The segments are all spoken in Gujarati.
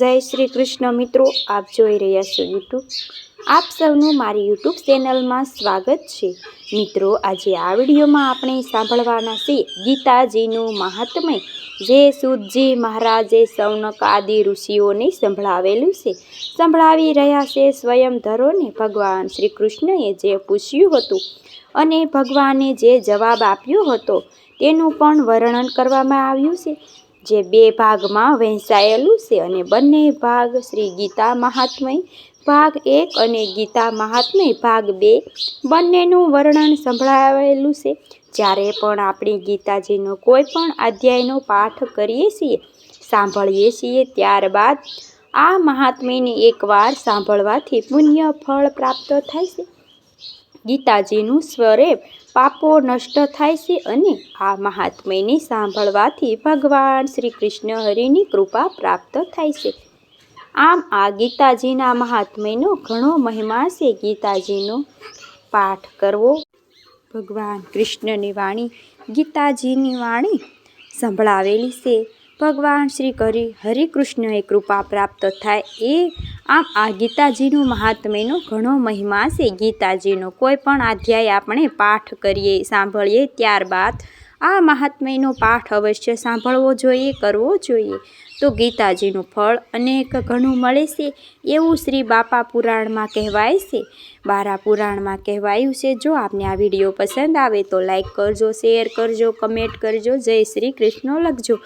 જય શ્રી કૃષ્ણ મિત્રો, આપ જોઈ રહ્યા છો યુટ્યુબ. આપ સૌનું મારી યુટ્યુબ ચેનલમાં સ્વાગત છે. મિત્રો, આજે આ વિડીયોમાં આપણે સાંભળવાના છે ગીતાજીનું મહાત્મ્ય, જે સૂતજી મહારાજે સૌનક આદિ ઋષિઓને સંભળાવેલું છે. સંભળાવી રહ્યા છે સ્વયં ધરોને ભગવાન શ્રી કૃષ્ણએ જે પૂછ્યું હતું અને ભગવાને જે જવાબ આપ્યો હતો તેનું પણ વર્ણન કરવામાં આવ્યું છે, જે બે ભાગમાં વહેંચાયેલું છે. અને બંને ભાગ શ્રી ગીતા મહાત્મ્ય ભાગ 1 અને ગીતા મહાત્મ્ય ભાગ 2 બંનેનું વર્ણન સંભળાવેલું છે. જ્યારે પણ આપણે ગીતાજીનો કોઈ પણ અધ્યાયનો પાઠ કરીએ છીએ, સાંભળીએ છીએ, ત્યારબાદ આ મહાત્મ્યને એકવાર સાંભળવાથી પુણ્ય ફળ પ્રાપ્ત થાય છે. ગીતાજીનું સ્વરે પાપો નષ્ટ થાય છે અને આ મહાત્મ્યને સાંભળવાથી ભગવાન શ્રી કૃષ્ણ હરિની કૃપા પ્રાપ્ત થાય છે. આમ આ ગીતાજીના મહાત્મ્યનો ઘણો મહિમા છે. ગીતાજીનો પાઠ કરવો, ભગવાન કૃષ્ણની વાણી, ગીતાજીની વાણી સંભળાવેલી છે. ભગવાન શ્રી હરિકૃષ્ણએ કૃપા પ્રાપ્ત થાય આમ આ ગીતાજીનું મહાત્મ્યનો ઘણો મહિમા છે. ગીતાજીનો કોઈ પણ અધ્યાય આપણે પાઠ કરીએ, સાંભળીએ, ત્યારબાદ આ મહાત્મ્યનો પાઠ અવશ્ય સાંભળવો જોઈએ, કરવો જોઈએ, તો ગીતાજીનું ફળ અનેક ઘણું મળે છે. એવું શ્રી બાપા પુરાણમાં કહેવાય છે, બારા પુરાણમાં કહેવાયું છે. જો આપને આ વિડીયો પસંદ આવે તો લાઈક કરજો, શેર કરજો, કમેન્ટ કરજો, જય શ્રી કૃષ્ણ લખજો.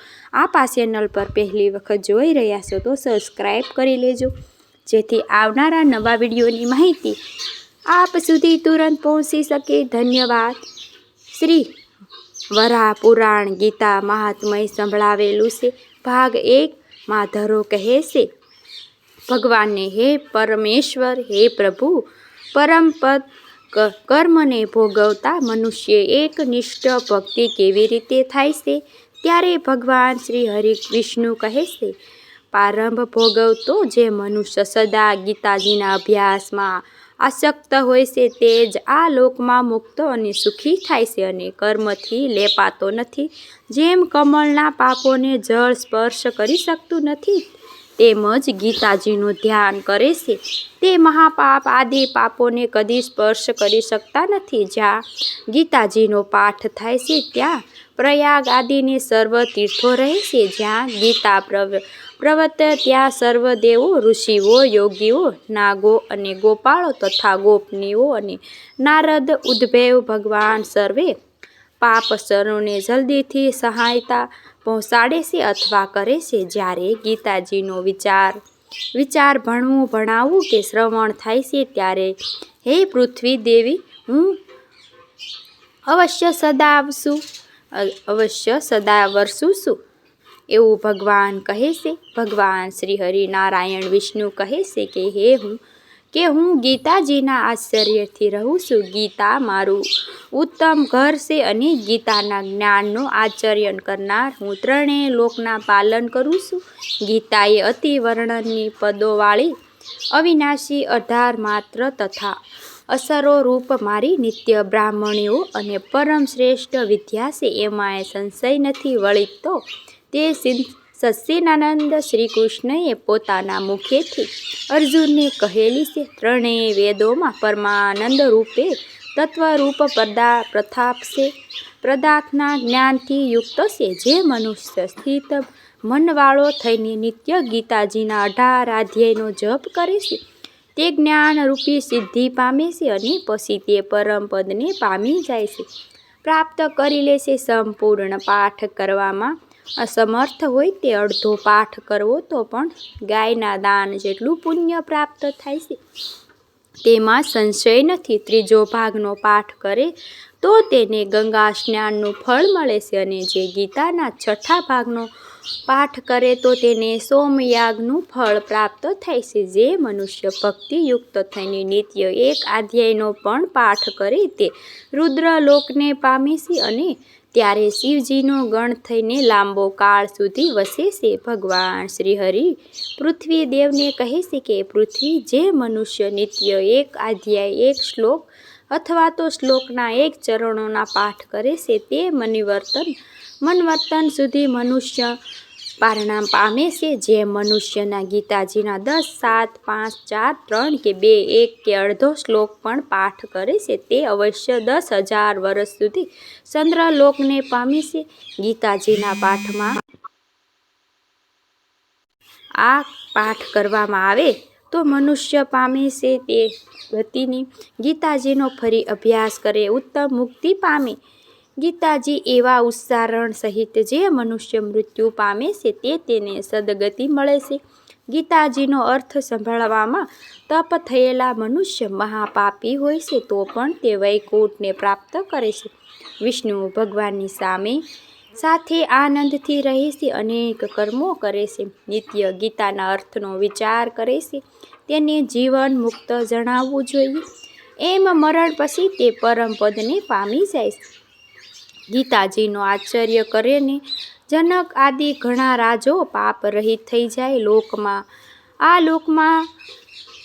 આપ આ ચેનલ પર પહેલી વખત જોઈ રહ્યા છો તો સબસ્ક્રાઈબ કરી લેજો, જેથી આવનારા નવા વિડીયોની માહિતી આપ સુધી તુરંત પહોંચી શકે. ધન્યવાદ. શ્રી વરાહ પુરાણ ગીતા મહાત્મ્ય સંભળાવેલું છે. ભાગ 1 માં ધરો કહે છે ભગવાનને, હે પરમેશ્વર, હે પ્રભુ, પરમપદ કર્મને ભોગવતા મનુષ્ય એકનિષ્ઠ ભક્તિ કેવી રીતે થાય છે? ત્યારે ભગવાન શ્રી હરિ વિષ્ણુ કહે છે, પ્રારંભ ભોગવતો જે મનુષ્ય સદા ગીતાજીના અભ્યાસમાં આસક્ત હોય છે, તે જ આ લોકમાં મુક્ત અને સુખી થાય છે અને કર્મથી લેપાતો નથી. જેમ કમળના પાપોને જળ સ્પર્શ કરી શકતું નથી, તેમજ ગીતાજીનું ધ્યાન કરે છે તે મહાપાપ આદિ પાપોને કદી સ્પર્શ કરી શકતા નથી. જ્યાં ગીતાજીનો પાઠ થાય છે ત્યાં પ્રયાગ આદિને સર્વ તીર્થો રહે છે. જ્યાં ગીતા પ્રવર્તે ત્યાં સર્વ દેવો, ઋષિઓ, યોગીઓ, નાગો અને ગોપાળો તથા ગોપનીઓ અને નારદ, ઉદ્ભવ ભગવાન સર્વે પાપસરોને જલ્દીથી સહાયતા પહોંચાડે છે અથવા કરે છે. જ્યારે ગીતાજીનો વિચાર ભણવું, ભણાવવું કે શ્રવણ થાય છે, ત્યારે હે પૃથ્વી દેવી, હું અવશ્ય સદા વરસું છું, એવું ભગવાન કહે છે. ભગવાન શ્રી હરિ નારાયણ વિષ્ણુ કહે છે કે હું ગીતાજીના આશ્ચર્યથી રહું છું. ગીતા મારું ઉત્તમ ઘર છે અને ગીતાના જ્ઞાનનો આચરણ કરનાર હું ત્રણેય લોકના પાલન કરું છું. ગીતા એ અતિ વર્ણનની પદોવાળી અવિનાશી 18 માત્ર તથા અસરો રૂપ મારી નિત્ય બ્રાહ્મણીઓ અને પરમ શ્રેષ્ઠ વિદ્યા છે, એમાં સંશય નથી. વળી તો તે સચ્ચિદાનંદ શ્રી કૃષ્ણએ પોતાના મુખેથી અર્જુનને કહેલી છે. ત્રણેય વેદોમાં પરમાનંદ રૂપે તત્વરૂપ પ્રતાપ છે, પદાર્થના જ્ઞાનથી યુક્ત છે. જે મનુષ્ય સ્થિત મનવાળો થઈને નિત્ય ગીતાજીના 18 અધ્યાયનો જપ કરે છે, તે જ્ઞાનરૂપી સિદ્ધિ પામે છે અને પછી તે પરમ પદને પામી જાય છે, પ્રાપ્ત કરી લે છે. સંપૂર્ણ પાઠ કરવામાં અસમર્થ હોય તે અડધો પાઠ કરવો તો પણ ગાયના દાન જેટલું પુણ્ય પ્રાપ્ત થાય છે, તેમાં સંશય નથી. ત્રીજો ભાગનો પાઠ કરે તો તેને ગંગા સ્નાનનું ફળ મળે છે અને જે ગીતાના 6થા ભાગનો પાઠ કરે તો તેને સોમયાગનું ફળ પ્રાપ્ત થાય છે. જે મનુષ્ય ભક્તિયુક્ત થઈને નિત્ય એક અધ્યાયનો પણ પાઠ કરે તે રુદ્રલોકને પામે છે અને ત્યારે શિવજીનો ગણ થઈને લાંબો કાળ સુધી વસે છે. ભગવાન શ્રી હરિ પૃથ્વી દેવને કહે છે કે પૃથ્વી, જે મનુષ્ય નિત્ય એક અધ્યાય, એક શ્લોક અથવા તો શ્લોકના 1 ચરણોના પાઠ કરે છે, તે મનવર્તન સુધી મનુષ્ય પરિણામ પામે છે. જે મનુષ્યના ગીતાજીના 10, 7, 5, 4, 3 કે 2, 1 કે અડધો શ્લોક પણ પાઠ કરે છે તે અવશ્ય 10,000 વર્ષ સુધી ચંદ્રલોકને પામે છે. ગીતાજીના પાઠમાં આ પાઠ કરવામાં આવે તો મનુષ્ય પામે છે તે ગતિની. ગીતાજીનો ફરી અભ્યાસ કરે ઉત્તમ મુક્તિ પામે. ગીતાજી એવા ઉચ્ચારણ સહિત જે મનુષ્ય મૃત્યુ પામે છે તે તેને સદગતિ મળે છે. ગીતાજીનો અર્થ સંભળવામાં તપ થયેલા મનુષ્ય મહાપાપી હોય છે તો પણ તે વૈકુંઠને પ્રાપ્ત કરે છે. વિષ્ણુ ભગવાનની સાથે આનંદથી રહે છે, અનેક કર્મો કરે છે, નિત્ય ગીતાના અર્થનો વિચાર કરે છે, તેને જીવન મુક્ત જણાવવું જોઈએ. એમ મરણ પછી તે પરમ પદને પામી જાય છે. ગીતાજીનો આચર્ય કરીને જનક આદિ ઘણા રાજો પાપ રહિત થઈ જાય. આ લોકમાં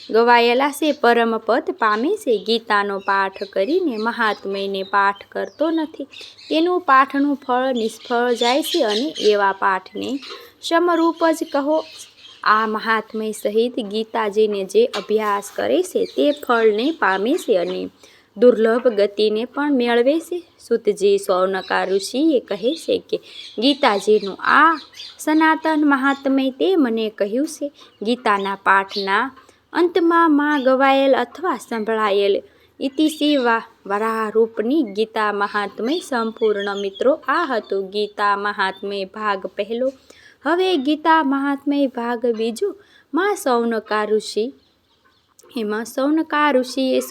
ગવાયેલા છે પરમ પદ પામે છે. ગીતાનો પાઠ કરીને મહાત્મયને પાઠ કરતો નથી તેનું પાઠનું ફળ નિષ્ફળ જાય છે અને એવા પાઠને સમરૂપ જ કહો. આ મહાત્મય સહિત ગીતાજીને જે અભ્યાસ કરે છે તે ફળને પામે છે અને દુર્લભ ગતિને પણ મેળવે છે. સૂતજી સૌનકા ઋષિએ કહે છે કે ગીતાજીનું આ સનાતન મહાત્મય તે મને કહ્યું છે. ગીતાના પાઠના અંતમાં માં ગવાયેલ અથવા સંભળાયેલ ઇતિશ્રી વરાહરૂપની ગીતા મહાત્મય સંપૂર્ણ. મિત્રો, આ હતું ગીતા મહાત્મય ભાગ પહેલો. હવે ગીતા મહાત્મય ભાગ બીજો માં સૌનકા ઋષિ. એમાં સૌનકા ઋષિએ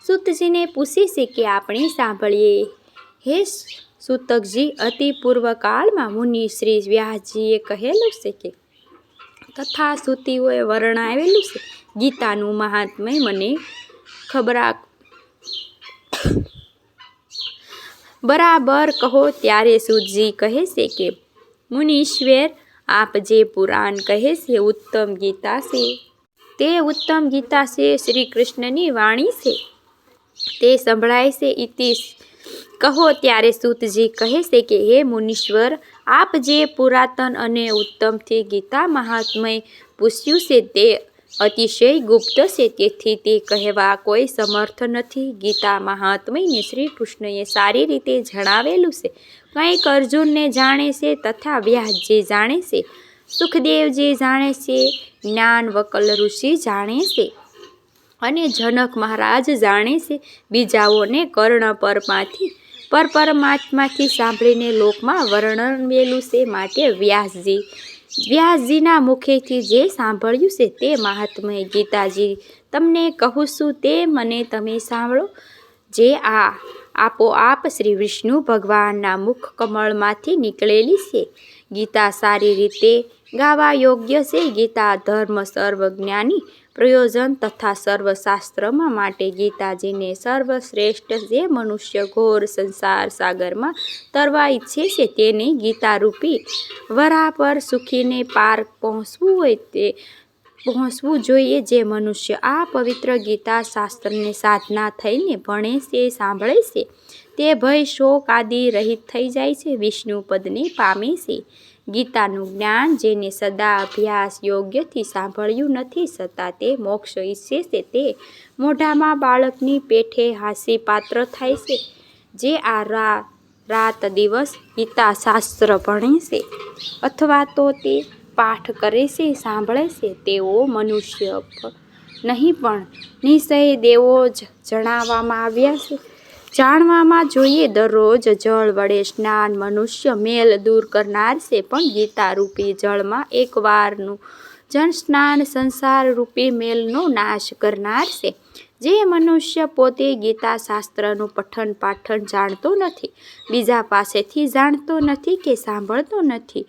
સૂતજીને પૂછે છે કે આપણે સાંભળીએ. હે સૂતકજી, અતિ પૂર્વકાળમાં મુનિ શ્રી વ્યાસજીએ કહેલું છે કે તથા શ્રુતિઓએ વર્ણવેલું છે ગીતાનું મહાત્મય મને બરાબર કહો. ત્યારે સૂતજી કહે છે કે મુનીશ્વર, આપ જે પુરાણ કહે છે ઉત્તમ ગીતા છે તે ઉત્તમ ગીતા છે, શ્રી કૃષ્ણની વાણી છે, તે સંભળાય છે. ઇતિ કહો. ત્યારે સૂતજી કહે છે કે હે મુનીશ્વર, આપ જે પુરાતન અને ઉત્તમથી ગીતા મહાત્મય પૂછ્યું છે તે અતિશય ગુપ્ત છે, તેથી તે કહેવા કોઈ સમર્થ નથી. ગીતા મહાત્મયને શ્રી કૃષ્ણએ સારી રીતે જણાવેલું છે. કંઈક અર્જુનને જાણે છે તથા વ્યાસજી જાણે છે, સુખદેવજી જાણે છે, જ્ઞાનવકલ ઋષિ જાણે છે અને જનક મહારાજ જાણે છે. બીજાઓને કર્ણ પરમાત્માથી સાંભળીને લોકમાં વર્ણવેલું છે. માટે વ્યાસજીના મુખેથી જે સાંભળ્યું છે તે મહાત્મય ગીતાજી તમને કહું છું, તે મને તમે સાંભળો. જે આપોઆપ શ્રી વિષ્ણુ ભગવાનના મુખ કમળમાંથી નીકળેલી છે. ગીતા સારી રીતે ગાવા યોગ્ય છે. ગીતા ધર્મ સર્વજ્ઞાની પ્રયોજન તથા સર્વશાસ્ત્રમાં માટે ગીતાજીને સર્વશ્રેષ્ઠ. જે મનુષ્ય ઘોર સંસાર સાગરમાં તરવા ઈચ્છે છે તેને ગીતારૂપી વરાહ પર સુખીને પાર પહોંચવું જોઈએ. જે મનુષ્ય આ પવિત્ર ગીતા શાસ્ત્રને સાધના થઈને ભણે છે, સાંભળે છે, તે ભય શોક આદિ રહિત થઈ જાય છે, વિષ્ણુ પદને પામે છે. ગીતાનું જ્ઞાન જેને સદા અભ્યાસ યોગ્યથી સાંભળ્યું નથી છતાં તે મોક્ષ ઈચ્છે છે તે મોઢામાં બાળકની પેઠે હાસ્ય પાત્ર થાય છે. જે આ રાત દિવસ ગીતા શાસ્ત્ર ભણે છે અથવા તો તે પાઠ કરે છે, સાંભળે છે, તેઓ મનુષ્ય નહીં પણ નિશ્ચય દેવો જ જણાવવામાં આવ્યા છે. જાણવામાં જોઈએ. દરરોજ જળ વડે સ્નાન મનુષ્ય મેલ દૂર કરનાર છે, પણ ગીતારૂપી જળમાં એકવારનું જળ-સ્નાન સંસારરૂપી મેલનો નાશ કરનાર છે. જે મનુષ્ય પોતે ગીતા શાસ્ત્રનું પઠન પાઠન જાણતો નથી, બીજા પાસેથી જાણતો નથી કે સાંભળતો નથી,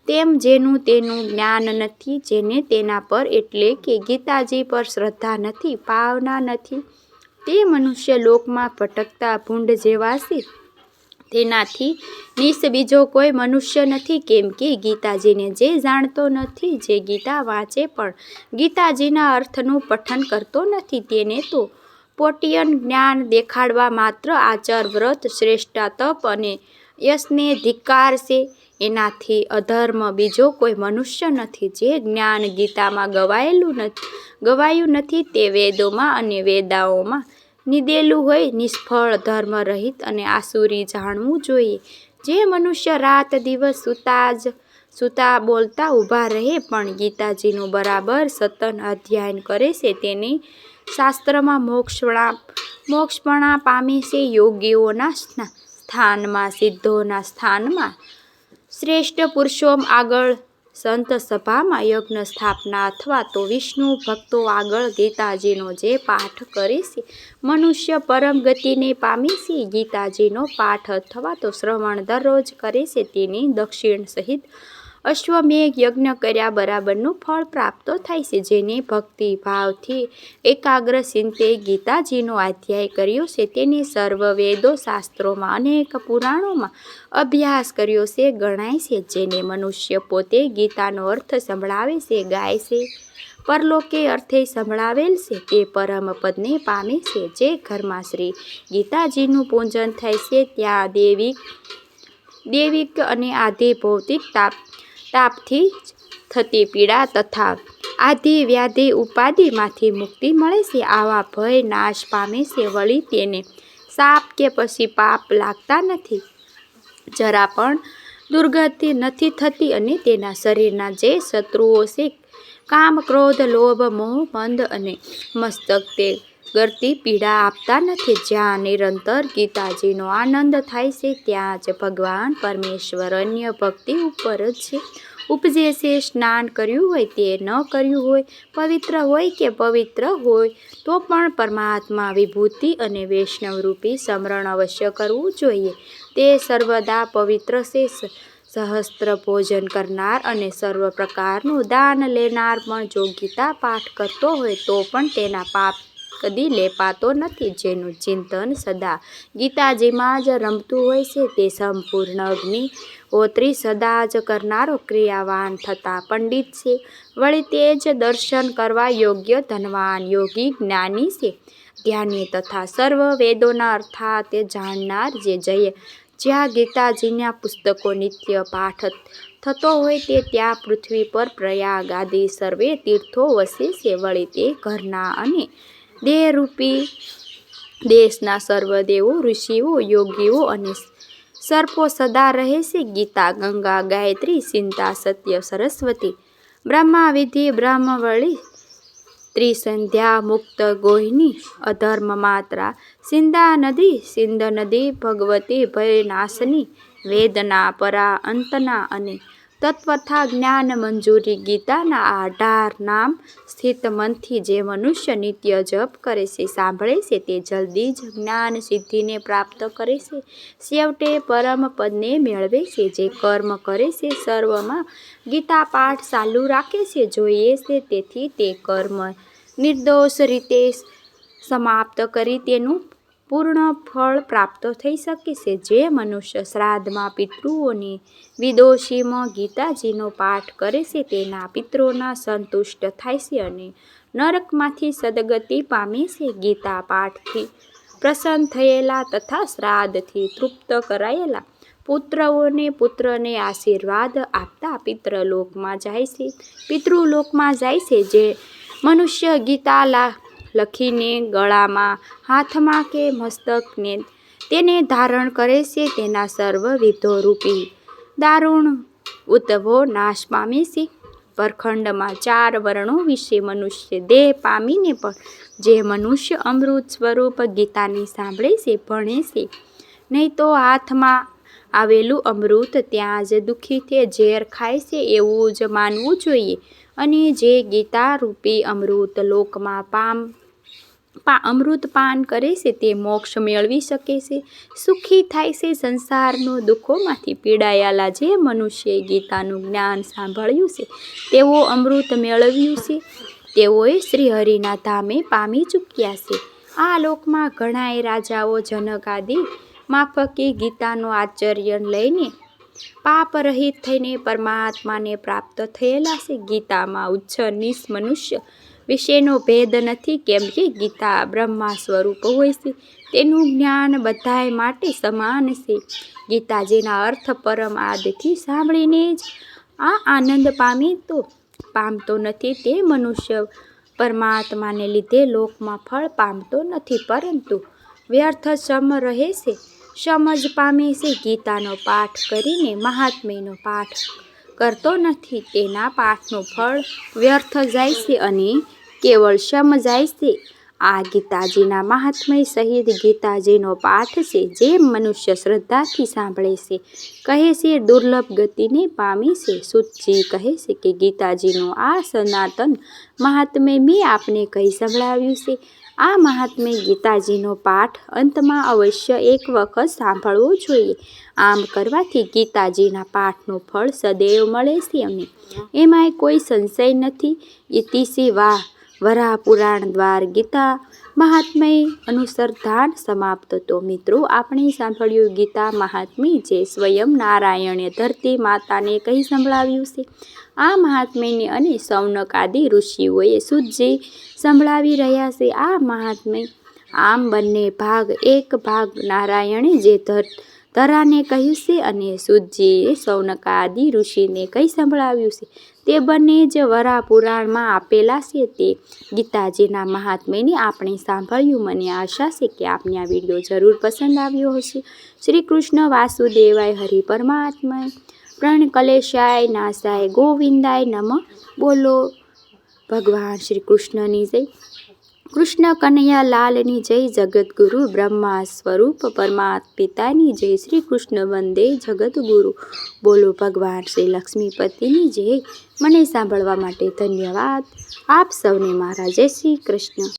તેમ જેનું તેનું જ્ઞાન નથી, જેને તેના પર એટલે કે ગીતાજી પર શ્રદ્ધા નથી, ભાવના નથી, તે મનુષ્ય લોકમાં ભટકતા ભૂંડ જેવા છે. તેનાથી નીચ બીજો કોઈ મનુષ્ય નથી, કેમ કે ગીતાજીને જે જાણતો નથી, જે ગીતા વાંચે પણ ગીતાજીના અર્થનું પઠન કરતો નથી, તેને તો પોટિયન જ્ઞાન દેખાડવા માત્ર આચાર વ્રત શ્રેષ્ઠ તપ અને યશને ધિક્કાર છે. એનાથી અધર્મ બીજો કોઈ મનુષ્ય નથી. જે જ્ઞાન ગીતામાં ગવાયું નથી તે વેદોમાં અને વેદાઓમાં નિદેલું હોય. નિષ્ફળ, ધર્મ રહિત અને આસુરી જાણવું જોઈએ. જે મનુષ્ય રાત દિવસ સૂતા બોલતા ઊભા રહે પણ ગીતાજીનું બરાબર સતત અધ્યયન કરે છે તેની શાસ્ત્રમાં મોક્ષપણા પામે છે. યોગીઓના સ્થાનમાં, સિદ્ધોના સ્થાનમાં, શ્રેષ્ઠ પુરુષો આગળ, સંત સભામાં, યજ્ઞ સ્થાપના અથવા તો વિષ્ણુ ભક્તો આગળ ગીતાજીનો જે પાઠ કરે છે મનુષ્ય પરમ ગતિને પામે છે. ગીતાજીનો પાઠ અથવા તો શ્રવણ દરરોજ કરે છે તેની દક્ષિણ સહિત અશ્વમેઘ યજ્ઞ કર્યા બરાબરનું ફળ પ્રાપ્ત થાય છે. જેને ભક્તિ ભાવથી એકાગ્ર ચિત્તે ગીતાજીનો અધ્યાય કર્યો છે તેને સર્વ વેદો, શાસ્ત્રોમાં, અનેક પુરાણોમાં અભ્યાસ કર્યો છે ગણાય છે. જેને મનુષ્ય પોતે ગીતાનો અર્થ સંભળાવે છે, ગાય છે, પરલોકે અર્થે સંભળાવેલ છે તે પરમ પદને પામે છે. જે ઘરમાં શ્રી ગીતાજીનું પૂજન થાય છે ત્યાં દૈવિક અને આધિ ભૌતિક તાપથી થતી પીડા તથા આધિ વ્યાધિ ઉપાધિમાંથી મુક્તિ મળે છે. આવા ભય નાશ પામે છે. વળી તેને સાપ કે પછી પાપ લાગતા નથી, જરા પણ દુર્ગતિ નથી થતી અને તેના શરીરના જે શત્રુઓ છે કામ, ક્રોધ, લોભ, મોહ, મંદ અને મસ્તક તે ગરતી પીડા આપતા નથી. જ્યાં નિરંતર ગીતાજીનો આનંદ થાય છે ત્યાં જ ભગવાન પરમેશ્વર અન્ય ભક્તિ ઉપર જ ઉપજે છે. સ્નાન કર્યું હોય તે ન કર્યું હોય, પવિત્ર હોય કે પવિત્ર હોય તો પણ પરમાત્મા વિભૂતિ અને વૈષ્ણવરૂપી સ્મરણ અવશ્ય કરવું જોઈએ. તે સર્વદા પવિત્ર છે. સહસ્ત્ર ભોજન કરનાર અને સર્વ પ્રકારનું દાન લેનાર પણ જો ગીતા પાઠ કરતો હોય તો પણ તેના પાપ કદી લેપાતો નથી. જેનું ચિંતન સદા ગીતાજીમાં જ રમતું હોય છે તે સંપૂર્ણ અગ્નિહોત્રી સદા જ કરનારો ક્રિયાવાન થતા પંડિત છે. વળી તે જ દર્શન કરવા યોગ્ય ધનવાન યોગી જ્ઞાની છે. ધ્યાની તથા સર્વ વેદોના અર્થાત જાણનાર જે જ્યાં ગીતાજીના પુસ્તકો નિત્ય પાઠ થતો હોય તે ત્યાં પૃથ્વી પર પ્રયાગ આદિ સર્વે તીર્થો વસે છે. વળી તે ઘરના અને દેહરૂપી દેશના સર્વ દેવો, ઋષિઓ, યોગીઓ અને સર્પો સદા રહે છે. ગીતા, ગંગા, ગાયત્રી, ચિંતા, સત્ય, સરસ્વતી, બ્રહ્મા વિધિ, બ્રહ્મવળી, ત્રિસંધ્યા, મુક્ત ગોહિની, અધર્મ માત્રા, સિંધ નદી, ભગવતી ભયનાશની, વેદના પરા અંતના અને તત્વથા જ્ઞાન મંજૂરી. ગીતાના આ 18 નામ સ્થિત મનથી જે મનુષ્ય નિત્ય જપ કરે છે, સાંભળે છે તે જલ્દી જ જ્ઞાન સિદ્ધિને પ્રાપ્ત કરે છે. છેવટે પરમ પદને મેળવે છે. જે કર્મ કરે છે સર્વમાં ગીતા પાઠ ચાલુ રાખે છે જોઈએ છે તેથી તે કર્મ નિર્દોષ રીતે સમાપ્ત કરી તેનું પૂર્ણ ફળ પ્રાપ્ત થઈ શકે છે. જે મનુષ્ય શ્રાદ્ધમાં પિતૃઓની વિદોષીમાં ગીતાજીનો પાઠ કરે છે તેના પિતૃના સંતુષ્ટ થાય છે અને નરકમાંથી સદગતિ પામે છે. ગીતા પાઠથી પ્રસન્ન થયેલા તથા શ્રાદ્ધથી તૃપ્ત કરાયેલા પુત્રને આશીર્વાદ આપતા પિતૃલોકમાં જાય છે. જે મનુષ્ય ગીતા લખીને ગળામાં, હાથમાં કે મસ્તકને તેને ધારણ કરે છે તેના સર્વ વિધોરૂપી દારૂણ ઉદ્ભવો નાશ પામે છે. પરખંડમાં 4 વર્ણો વિશે મનુષ્ય દેહ પામીને પણ જે મનુષ્ય અમૃત સ્વરૂપ ગીતાને સાંભળે છે, ભણે છે, નહીં તો હાથમાં આવેલું અમૃત ત્યાં જ દુઃખીથી ઝેર ખાય છે એવું જ માનવું જોઈએ. અને જે ગીતા રૂપી અમૃત લોકમાં અમૃત પાન કરે છે તે મોક્ષ મેળવી શકે છે, સુખી થાય છે. સંસારના દુઃખોમાંથી પીડાયેલા જે મનુષ્યએ ગીતાનું જ્ઞાન સાંભળ્યું છે, તેઓ અમૃત મેળવ્યું છે, તેઓએ શ્રીહરિના ધામે પામી ચૂક્યા છે. આ લોકમાં ઘણાય રાજાઓ જનક આદિ માફકે ગીતાનો આચર્ય લઈને પાપ રહિત થઈને પરમાત્માને પ્રાપ્ત થયેલા છે. ગીતામાં ઉચ્ચ નીચ મનુષ્ય વિશેનો ભેદ નથી, કેમ કે ગીતા બ્રહ્મા સ્વરૂપ હોય છે. તેનું જ્ઞાન બધાય માટે સમાન છે. ગીતાજીના અર્થ પરમ આદથી સાંભળીને જ આ આનંદ પામતો નથી. તે મનુષ્ય પરમાત્માને લીધે લોકમાં ફળ પામતો નથી, પરંતુ વ્યર્થ શ્રમ રહે છે. સમજ પામે છે. ગીતાનો પાઠ કરીને મહાત્મ્યનો પાઠ કરતો નથી. તેના પાઠનું ફળ વ્યર્થ જાય છે અને કેવળ સમજાય છે. આ ગીતાજીના મહાત્મ્ય સહિત ગીતાજીનો પાઠ છે. જે મનુષ્ય શ્રદ્ધાથી સાંભળે છે, કહે છે દુર્લભ ગતિને પામે છે. સૂતજી કહે છે કે ગીતાજીનું આ સનાતન મહાત્મ્ય મેં આપને કહી સંભળાવ્યું છે. આ મહાત્મ્ય ગીતાજીનો પાઠ અંતમાં અવશ્ય એક વખત સાંભળવો જોઈએ. આમ કરવાથી ગીતાજીના પાઠનું ફળ સદૈવ મળે છે અને એમાંય કોઈ સંશય નથી. ઇતિશ્રી વરાહ પુરાણ દ્વાર ગીતા મહાત્મ્ય અનુસંધાન સમાપ્ત. તો મિત્રો, આપણે સાંભળ્યું ગીતા મહાત્મ્ય, જે સ્વયં નારાયણે ધરતી માતાને કહી સંભળાવ્યું છે. આ મહાત્મ્યને અને સૌનક આદિ ઋષિઓએ સૂતજી સંભળાવી રહ્યા છે. આ મહાત્મ્ય આમ બંને ભાગ, એક ભાગ નારાયણે જે ધરાને કહ્યું છે અને સૂતજીએ સૌનક આદિ ઋષિને કહી સંભળાવ્યું છે, તે બંને જ વરાહ પુરાણમાં આપેલા છે. તે ગીતાજીના મહાત્મ્યને આપણે સાંભળ્યું. મને આશા છે કે આપને આ વિડીયો જરૂર પસંદ આવ્યો હશે. શ્રી કૃષ્ણ વાસુદેવાય હરિ પરમાત્માય પ્रणकलेशाय नाशाय गोविंदाय नमः. बोलो भगवान श्री कृष्णની જય. કૃષ્ણ કનૈયા લાલની જય. જગતગુરુ બ્રહ્મા સ્વરૂપ પરમાત્મા પિતાની જય. શ્રી કૃષ્ણ વંદે જગતગુરુ. બોલો ભગવાન શ્રી લક્ષ્મીપતિની જય. મને સાંભળવા માટે ધન્યવાદ. આપ સૌને મારા જય શ્રી કૃષ્ણ.